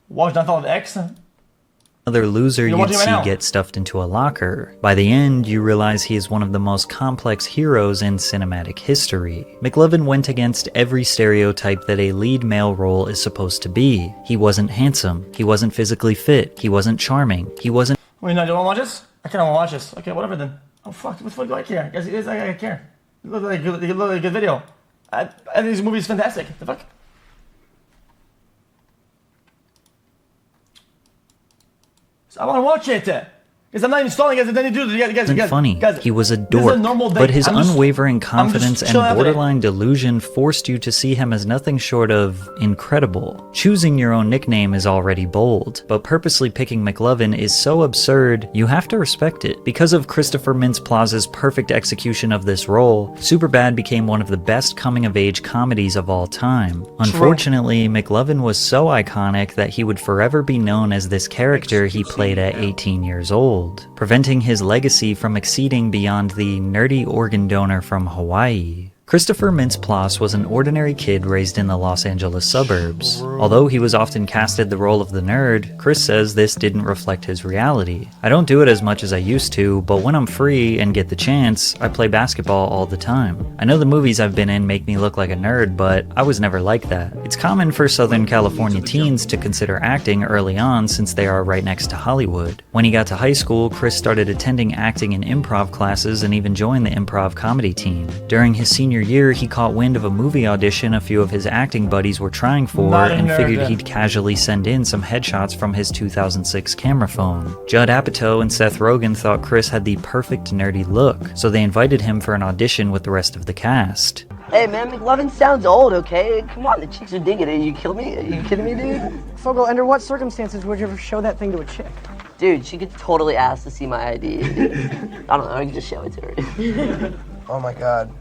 Watch Downfall of X. Another loser you'd see get stuffed into a locker. By the end, you realize he is one of the most complex heroes in cinematic history. McLovin went against every stereotype that a lead male role is supposed to be. He wasn't handsome. He wasn't physically fit. He wasn't charming. He wasn't— Wait, no, do you want to watch this? I kinda wanna watch this. Okay, whatever then. Oh fuck, what the fuck do I care? Guys, I care. It looks like a good video. I think this movie is fantastic. The fuck? I want to watch it. Because I'm not installing it. Then you do wasn't funny. He was a dork. But his unwavering confidence and borderline delusion forced you to see him as nothing short of incredible. Choosing your own nickname is already bold, but purposely picking McLovin is so absurd, you have to respect it. Because of Christopher Mintz-Plasse's perfect execution of this role, Superbad became one of the best coming-of-age comedies of all time. Unfortunately, McLovin was so iconic that he would forever be known as this character he played at 18 years old, preventing his legacy from exceeding beyond the nerdy organ donor from Hawaii. Christopher Mintz-Plasse was an ordinary kid raised in the Los Angeles suburbs. Although he was often casted the role of the nerd, Chris says this didn't reflect his reality. I don't do it as much as I used to, but when I'm free and get the chance, I play basketball all the time. I know the movies I've been in make me look like a nerd, but I was never like that. It's common for Southern California teens to consider acting early on since they are right next to Hollywood. When he got to high school, Chris started attending acting and improv classes and even joined the improv comedy team. During his senior year, he caught wind of a movie audition a few of his acting buddies were trying for and figured he'd casually send in some headshots from his 2006 camera phone. Judd Apatow and Seth Rogen thought Chris had the perfect nerdy look, so they invited him for an audition with the rest of the cast. Hey man, McLovin sounds old, okay? Come on, the chicks are digging it. Are you kidding me? Are you kidding me, dude? Fogel, under what circumstances would you ever show that thing to a chick? Dude, she could totally ask to see my ID. I don't know, I can just show it to her. Oh my god.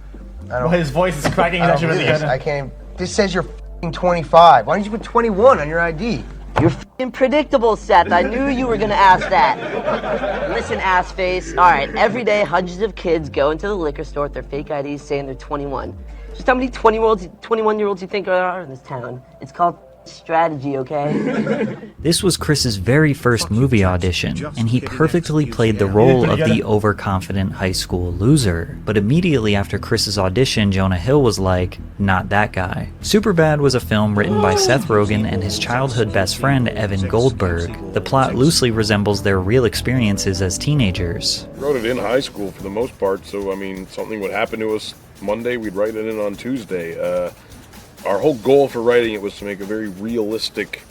Well, his voice is cracking. Actually really good. I can't. This says you're f***ing 25. Why don't you put 21 on your ID? You're f***ing predictable, Seth. I knew you were gonna ask that. Listen, ass face. All right, every day hundreds of kids go into the liquor store with their fake IDs saying they're 21. Just how many 21-year-olds you think there are in this town? It's called strategy, okay? This was Chris's very first movie audition, and he perfectly played the role of the overconfident high school loser. But immediately after Chris's audition, Jonah Hill was like, not that guy. Superbad was a film written by Seth Rogen and his childhood best friend Evan Goldberg. The plot loosely resembles their real experiences as teenagers. We wrote it in high school for the most part, so I mean, something would happen to us Monday, we'd write it in on Tuesday. Our whole goal for writing it was to make a very realistic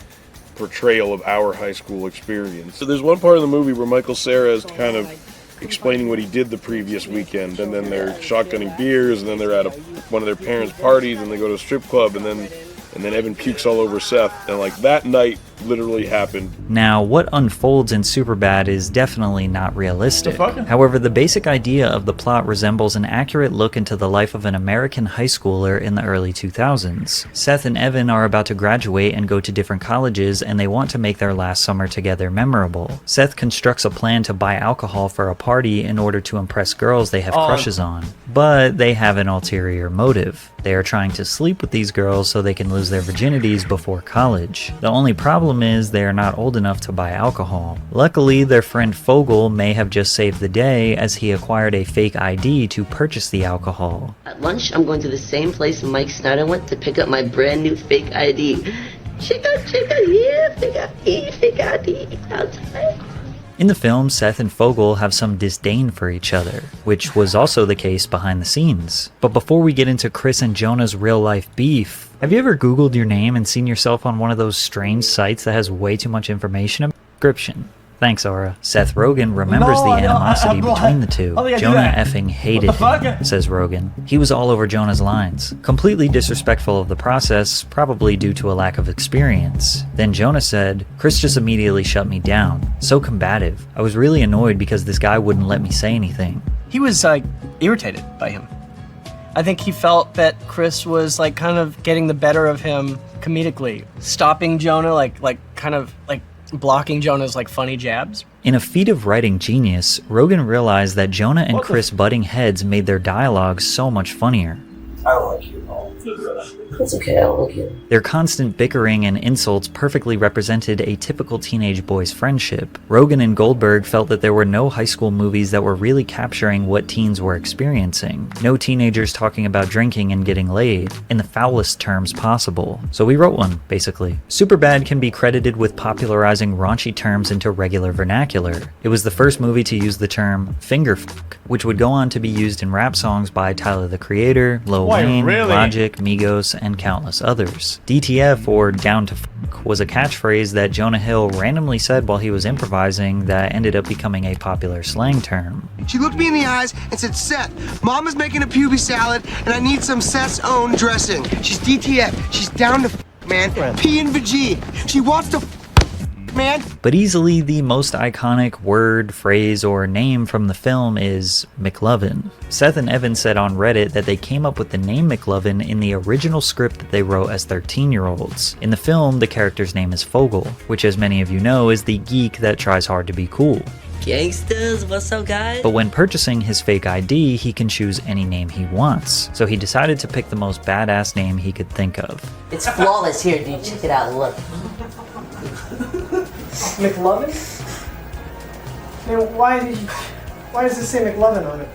portrayal of our high school experience. So there's one part of the movie where Michael Cera is kind of explaining what he did the previous weekend, and then they're shotgunning beers, and then they're at one of their parents' parties, and they go to a strip club, and then Evan pukes all over Seth, and like that night literally happened. Now, what unfolds in Superbad is definitely not realistic. However, the basic idea of the plot resembles an accurate look into the life of an American high schooler in the early 2000s. Seth and Evan are about to graduate and go to different colleges, and they want to make their last summer together memorable. Seth constructs a plan to buy alcohol for a party in order to impress girls they have crushes on. But they have an ulterior motive. They are trying to sleep with these girls so they can lose their virginities before college. The only problem is they are not old enough to buy alcohol. Luckily, their friend Fogel may have just saved the day as he acquired a fake ID to purchase the alcohol. At lunch, I'm going to the same place Mike Snyder went to pick up my brand new fake ID. Chica, yeah, fake ID, outside. In the film, Seth and Fogel have some disdain for each other, which was also the case behind the scenes. But before we get into Chris and Jonah's real-life beef, have you ever Googled your name and seen yourself on one of those strange sites that has way too much information about description? Thanks, Aura. Seth Rogen remembers the animosity between the two. Jonah effing hated him, says Rogen. He was all over Jonah's lines, completely disrespectful of the process, probably due to a lack of experience. Then Jonah said, Chris just immediately shut me down. So combative. I was really annoyed because this guy wouldn't let me say anything. He was, irritated by him. I think he felt that Chris was, kind of getting the better of him comedically. Stopping Jonah, kind of blocking Jonah's funny jabs. In a feat of writing genius, Rogen realized that Jonah and Chris butting heads made their dialogue so much funnier. I don't like you at all. That's okay, I don't like you. Their constant bickering and insults perfectly represented a typical teenage boy's friendship. Rogen and Goldberg felt that there were no high school movies that were really capturing what teens were experiencing. No teenagers talking about drinking and getting laid, in the foulest terms possible. So we wrote one, basically. Superbad can be credited with popularizing raunchy terms into regular vernacular. It was the first movie to use the term finger fuck, which would go on to be used in rap songs by Tyler the Creator, Lil Wayne, Logic, Migos, and countless others. DTF, or down to fuck, was a catchphrase that Jonah Hill randomly said while he was improvising that ended up becoming a popular slang term. She looked me in the eyes and said, Seth, Mama's making a puby salad and I need some Seth's own dressing. She's DTF. She's down to fuck, man. P and G. She wants to fuck, man. But easily the most iconic word, phrase, or name from the film is McLovin. Seth and Evan said on Reddit that they came up with the name McLovin in the original script that they wrote as 13-year-olds. In the film, the character's name is Fogel, which as many of you know is the geek that tries hard to be cool. Gangsters, what's up, guys? But when purchasing his fake ID, he can choose any name he wants. So he decided to pick the most badass name he could think of. It's flawless. Here, dude, check it out. Look. McLovin? Man, why does it say McLovin on it?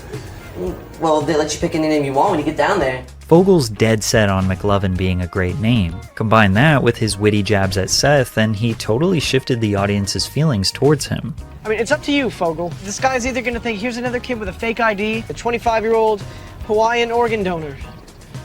Well, they let you pick any name you want when you get down there. Fogel's dead set on McLovin being a great name. Combine that with his witty jabs at Seth, and he totally shifted the audience's feelings towards him. I mean, it's up to you, Fogel. This guy's either gonna think, here's another kid with a fake ID, a 25-year-old Hawaiian organ donor.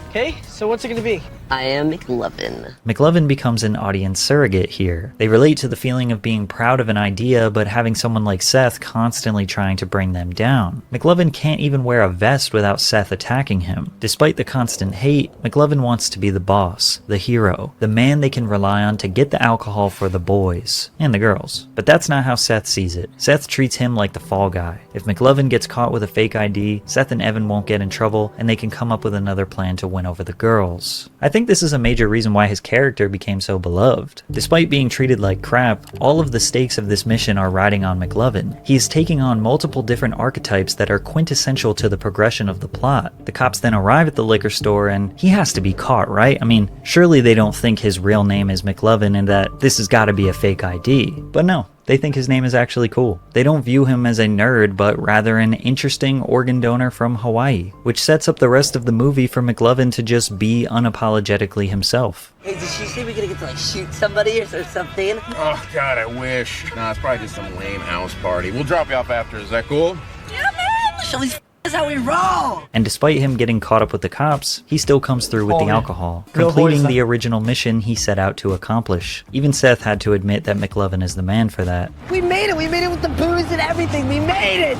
Okay, so what's it gonna be? I am McLovin. McLovin becomes an audience surrogate here. They relate to the feeling of being proud of an idea, but having someone like Seth constantly trying to bring them down. McLovin can't even wear a vest without Seth attacking him. Despite the constant hate, McLovin wants to be the boss, the hero, the man they can rely on to get the alcohol for the boys and the girls. But that's not how Seth sees it. Seth treats him like the fall guy. If McLovin gets caught with a fake ID, Seth and Evan won't get in trouble, and they can come up with another plan to win over the girls. I think this is a major reason why his character became so beloved. Despite being treated like crap, all of the stakes of this mission are riding on McLovin. He is taking on multiple different archetypes that are quintessential to the progression of the plot. The cops then arrive at the liquor store and he has to be caught, right? I mean, surely they don't think his real name is McLovin and that this has got to be a fake ID. But no. They think his name is actually cool. They don't view him as a nerd, but rather an interesting organ donor from Hawaii, which sets up the rest of the movie for McLovin to just be unapologetically himself. Hey, did she say we're gonna get to like shoot somebody or something? Oh, God, I wish. Nah, it's probably just some lame house party. We'll drop you off after. Is that cool? Yeah, man! Show these f***ers how we roll! And despite him getting caught up with the cops, he still comes through with the alcohol, completing the original mission he set out to accomplish. Even Seth had to admit that McLovin is the man for that. We made it with the booze and everything, we made it!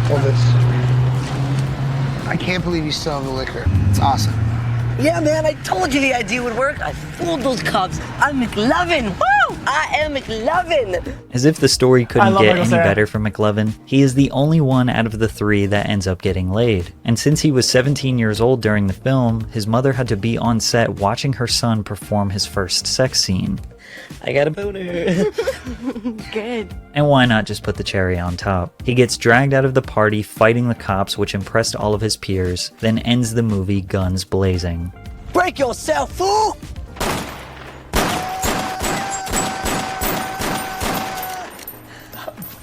Hold this. I can't believe you still have the liquor. It's awesome. Yeah, man, I told you the idea would work. I fooled those cops. I'm McLovin. Woo! I am McLovin. As if the story couldn't get any better for McLovin, he is the only one out of the three that ends up getting laid. And since he was 17 years old during the film, his mother had to be on set watching her son perform his first sex scene. I got a boner. Good. And why not just put the cherry on top? He gets dragged out of the party fighting the cops, which impressed all of his peers, then ends the movie guns blazing. Break yourself, fool!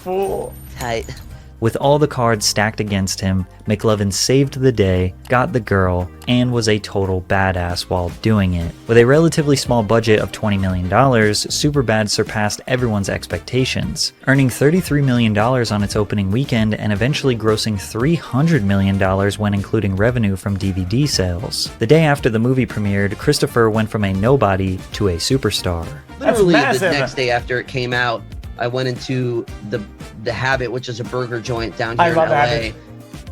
Fool. Tight. With all the cards stacked against him, McLovin saved the day, got the girl, and was a total badass while doing it. With a relatively small budget of $20 million, Superbad surpassed everyone's expectations, earning $33 million on its opening weekend and eventually grossing $300 million when including revenue from DVD sales. The day after the movie premiered, Christopher went from a nobody to a superstar. Literally the next day after it came out, I went into the Habit, which is a burger joint down here in LA,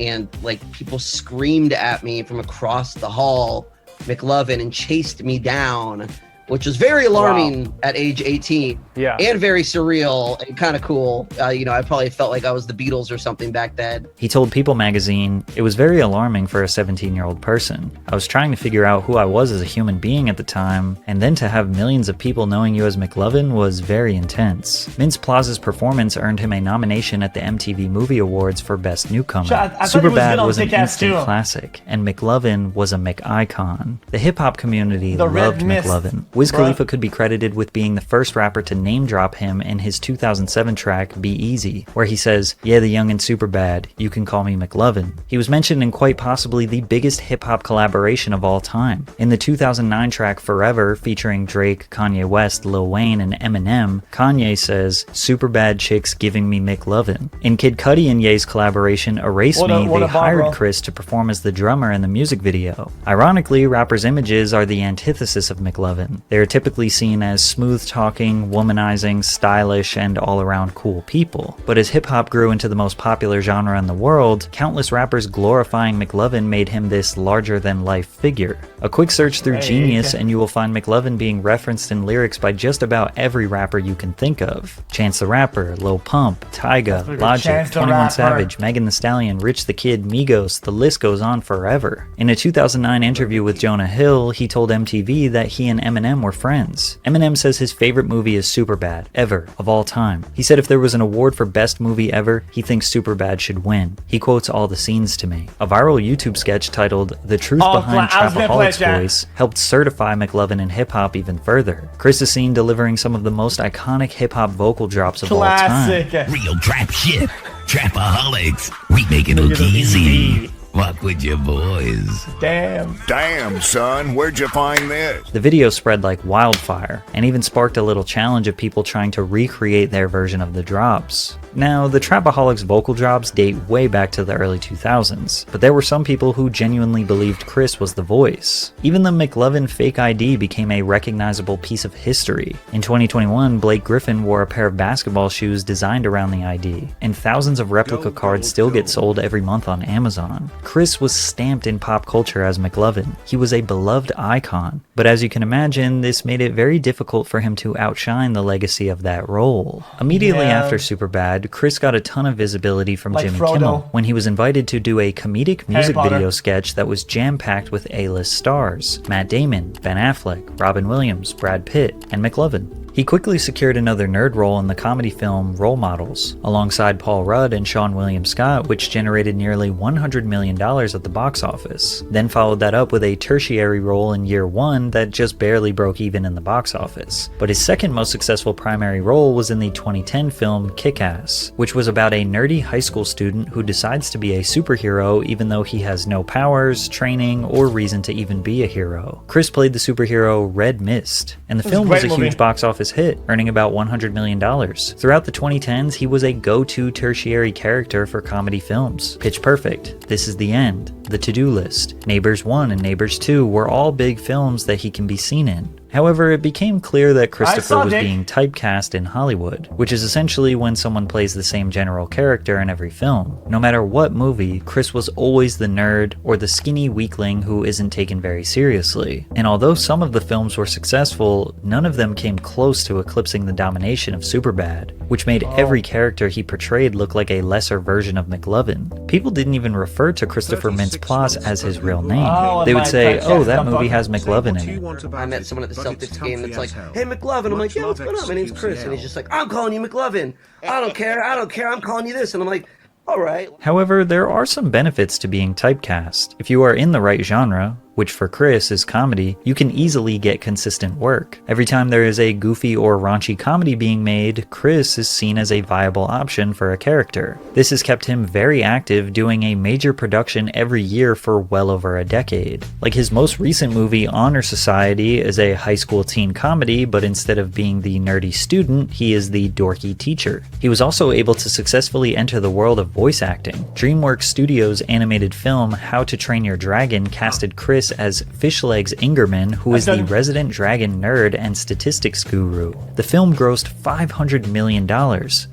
and like people screamed at me from across the hall, McLovin, and chased me down which was very alarming at age 18. Yeah. And very surreal and kind of cool. I probably felt like I was the Beatles or something back then. He told People magazine, "It was very alarming for a 17-year-old person. I was trying to figure out who I was as a human being at the time, and then to have millions of people knowing you as McLovin was very intense." Mintz-Plasse's performance earned him a nomination at the MTV Movie Awards for Best Newcomer. I thought he was good Superbad on was an Kick-Ass instant too. classic, and McLovin was a McIcon. The hip-hop community The Red loved Mist, McLovin. Wiz bruh. Khalifa could be credited with being the first rapper to name-drop him in his 2007 track, Be Easy, where he says, "Yeah, the young and Superbad, you can call me McLovin." He was mentioned in quite possibly the biggest hip-hop collaboration of all time. In the 2009 track Forever, featuring Drake, Kanye West, Lil Wayne, and Eminem, Kanye says, "Superbad chicks giving me McLovin." In Kid Cudi and Ye's collaboration Erase What a- Me, what they a bomb, hired bro. Chris to perform as the drummer in the music video. Ironically, rappers' images are the antithesis of McLovin. They are typically seen as smooth-talking, womanizing, stylish, and all-around cool people. But as hip-hop grew into the most popular genre in the world, countless rappers glorifying McLovin made him this larger-than-life figure. A quick search through Genius and you will find McLovin being referenced in lyrics by just about every rapper you can think of. Chance the Rapper, Lil Pump, Tyga, Logic, Chance the 21 Rapper. Savage, Megan Thee Stallion, Rich the Kid, Migos, the list goes on forever. In a 2009 interview with Jonah Hill, he told MTV that he and Eminem were friends. Eminem says his favorite movie is Superbad, ever, of all time. He said if there was an award for best movie ever, he thinks Superbad should win. He quotes all the scenes to me. A viral YouTube sketch titled The Truth Behind I was gonna play it, Trapaholic's Jack. Voice helped certify McLovin in hip-hop even further. Chris is seen delivering some of the most iconic hip-hop vocal drops of all time. Classic. Real trap shit. Trapaholics. We make it look easy. Fuck with your boys. Damn, son, where'd you find this? The video spread like wildfire, and even sparked a little challenge of people trying to recreate their version of the drops. Now, the Trapaholics vocal drops date way back to the early 2000s, but there were some people who genuinely believed Chris was the voice. Even the McLovin fake ID became a recognizable piece of history. In 2021, Blake Griffin wore a pair of basketball shoes designed around the ID, and thousands of replica cards still get sold every month on Amazon. Chris was stamped in pop culture as McLovin. He was a beloved icon, but as you can imagine, this made it very difficult for him to outshine the legacy of that role. Immediately after Superbad, Chris got a ton of visibility from Like Jimmy Frodo. Kimmel when he was invited to do a comedic music Potter. video sketch that was jam-packed with A-list stars: Matt Damon, Ben Affleck, Robin Williams, Brad Pitt, and McLovin. He quickly secured another nerd role in the comedy film Role Models, alongside Paul Rudd and Seann William Scott, which generated nearly $100 million at the box office. Then followed that up with a tertiary role in Year One that just barely broke even in the box office. But his second most successful primary role was in the 2010 film Kick-Ass, which was about a nerdy high school student who decides to be a superhero even though he has no powers, training, or reason to even be a hero. Chris played the superhero Red Mist, and the It was a film was a great movie. huge box office hit, earning about $100 million. Throughout the 2010s, he was a go-to tertiary character for comedy films. Pitch Perfect, This Is the End, The To-Do List, Neighbors 1 and Neighbors 2 were all big films that he can be seen in. However, it became clear that Christopher was being typecast in Hollywood, which is essentially when someone plays the same general character in every film. No matter what movie, Chris was always the nerd or the skinny weakling who isn't taken very seriously. And although some of the films were successful, none of them came close to eclipsing the domination of Superbad, which made every character he portrayed look like a lesser version of McLovin. People didn't even refer to Christopher Mintz-Plasse as his real name. They would say, "Oh, that movie has McLovin in it." I met someone at the Celtics game that's like, "Hey, McLovin." I'm like, "Yeah, what's going on? My name's Chris." And he's just like, "I'm calling you McLovin. I don't care. I'm calling you this." And I'm like, all right. However, there are some benefits to being typecast. If you are in the right genre, which for Chris is comedy, you can easily get consistent work. Every time there is a goofy or raunchy comedy being made, Chris is seen as a viable option for a character. This has kept him very active, doing a major production every year for well over a decade. Like his most recent movie, Honor Society, is a high school teen comedy, but instead of being the nerdy student, he is the dorky teacher. He was also able to successfully enter the world of voice acting. DreamWorks Studios' animated film How to Train Your Dragon casted Chris Chris as Fishlegs Ingerman, who is the resident dragon nerd and statistics guru. The film grossed $500 million,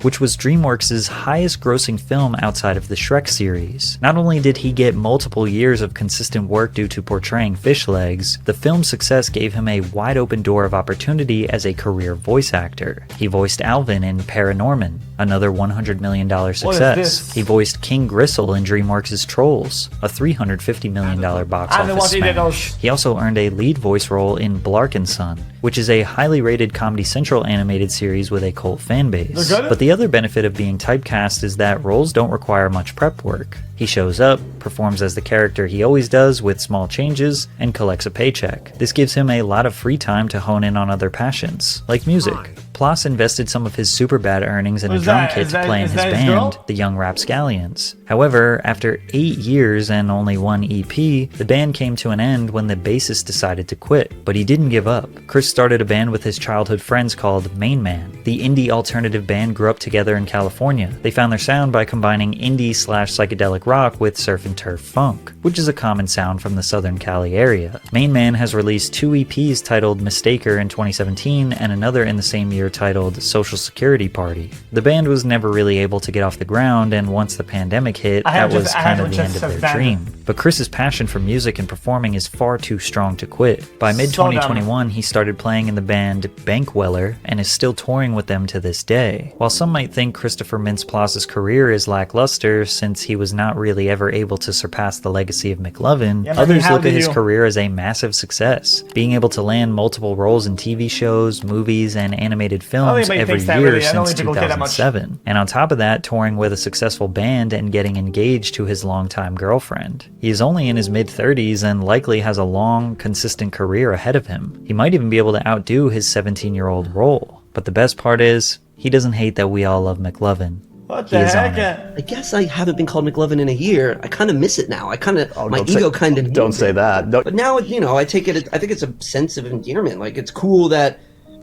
which was DreamWorks' highest grossing film outside of the Shrek series. Not only did he get multiple years of consistent work due to portraying Fishlegs, the film's success gave him a wide open door of opportunity as a career voice actor. He voiced Alvin in Paranorman, another $100 million success. He voiced King Gristle in DreamWorks' Trolls, a $350 million box office smash. He also earned a lead voice role in Blarkinson, which is a highly rated Comedy Central animated series with a cult fan base. But the other benefit of being typecast is that roles don't require much prep work. He shows up, performs as the character he always does with small changes, and collects a paycheck. This gives him a lot of free time to hone in on other passions, like music. Plasse invested some of his Superbad earnings in a drum kit to play in his band, the Young Rapscallions. However, after 8 years and only one EP, the band came to an end when the bassist decided to quit, but he didn't give up. Chris started a band with his childhood friends called Main Man. The indie alternative band grew up together in California. They found their sound by combining indie/psychedelic rock with surf and turf funk, which is a common sound from the Southern Cali area. Main Man has released 2 EPs titled Mistaker in 2017 and another in the same year titled Social Security Party. The band was never really able to get off the ground, and once the pandemic hit, that was kind of the end of their dream. But Chris's passion for music and performing is far too strong to quit. By mid-2021, he started playing in the band Bankweller and is still touring with them to this day. While some might think Christopher Mintz-Plasse's career is lackluster since he was not really ever able to surpass the legacy of McLovin, others look at his career as a massive success, being able to land multiple roles in TV shows, movies, and animated films every year since 2007. And on top of that, touring with a successful band and getting engaged to his longtime girlfriend. He is only in his mid-30s and likely has a long, consistent career ahead of him. He might even be able to outdo his 17-year-old role. But the best part is, he doesn't hate that we all love McLovin. What the heck? I guess I haven't been called McLovin in a year. I kind of miss it now. My ego kind of... Don't say that. But now, you know, I think it's a sense of endearment. Like, it's cool that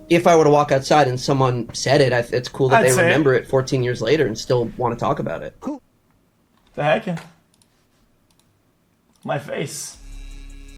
if I were to walk outside and someone said it, it's cool that they remember it 14 years later and still want to talk about it. Cool. The heck? My face.